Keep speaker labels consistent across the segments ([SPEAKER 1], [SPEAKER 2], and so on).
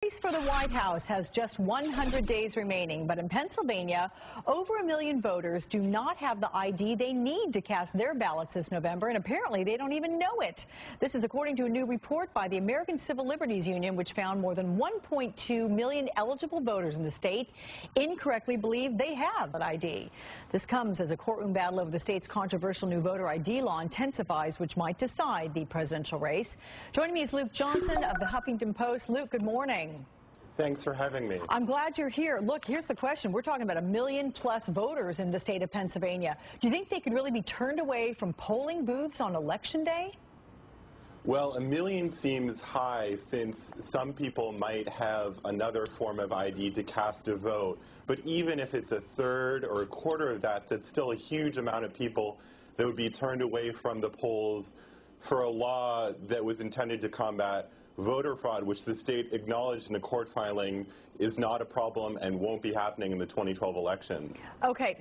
[SPEAKER 1] The race for the White House has just 100 days remaining, but in Pennsylvania, over 1 million voters do not have the ID they need to cast their ballots this November, and apparently they don't even know it. This is according to a new report by the American Civil Liberties Union, which found more than 1.2 million eligible voters in the state incorrectly believe they have an ID. This comes as a courtroom battle over the state's controversial new voter ID law intensifies, which might decide the presidential race. Joining me is Luke Johnson of the HuffPost. Luke, good morning.
[SPEAKER 2] Thanks for having me.
[SPEAKER 1] I'm glad you're here. Look, here's the question. We're talking about 1 million+ voters in the state of Pennsylvania. Do you think they could really be turned away from polling booths on Election Day?
[SPEAKER 2] Well, 1 million seems high since some people might have another form of ID to cast a vote. But even if it's a third or a quarter of that, that's still a huge amount of people that would be turned away from the polls for a law that was intended to combat voter fraud, which the state acknowledged in a court filing is not a problem and won't be happening in the 2012 elections.
[SPEAKER 1] Okay,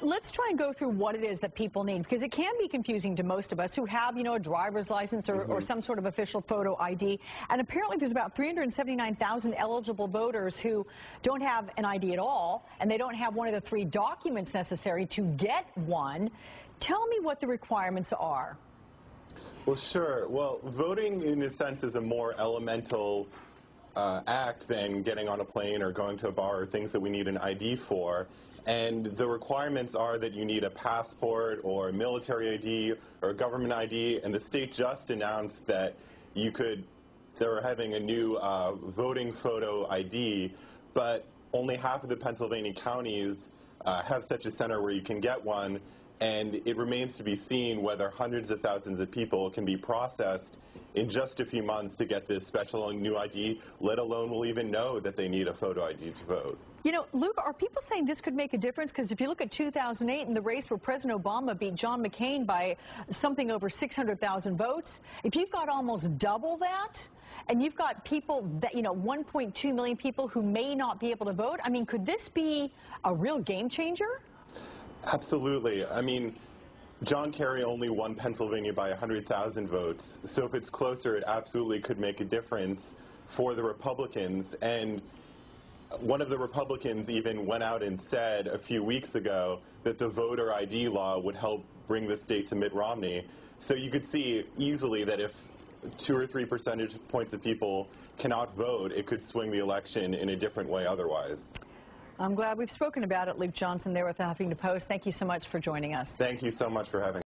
[SPEAKER 1] let's try and go through what it is that people need, because it can be confusing to most of us who have, a driver's license or some sort of official photo ID. And apparently there's about 379,000 eligible voters who don't have an ID at all, and they don't have one of the 3 documents necessary to get one. Tell me what the requirements are.
[SPEAKER 2] Well, sure. Well, voting, in a sense, is a more elemental act than getting on a plane or going to a bar or things that we need an ID for. And the requirements are that you need a passport or a military ID or a government ID. And the state just announced that they were having a new voting photo ID, but only half of the Pennsylvania counties have such a center where you can get one. And it remains to be seen whether hundreds of thousands of people can be processed in just a few months to get this special new ID, let alone will even know that they need a photo ID to vote.
[SPEAKER 1] Luke, are people saying this could make a difference? Because if you look at 2008 in the race where President Obama beat John McCain by something over 600,000 votes, if you've got almost double that, and you've got people that, 1.2 million people who may not be able to vote, I mean, could this be a real game changer?
[SPEAKER 2] Absolutely. I mean, John Kerry only won Pennsylvania by 100,000 votes. So if it's closer, it absolutely could make a difference for the Republicans. And one of the Republicans even went out and said a few weeks ago that the voter ID law would help bring the state to Mitt Romney. So you could see easily that if 2 or 3 percentage points of people cannot vote, it could swing the election in a different way otherwise.
[SPEAKER 1] I'm glad we've spoken about it. Luke Johnson there with the HuffPost. Thank you so much for joining us.
[SPEAKER 2] Thank you so much for having me.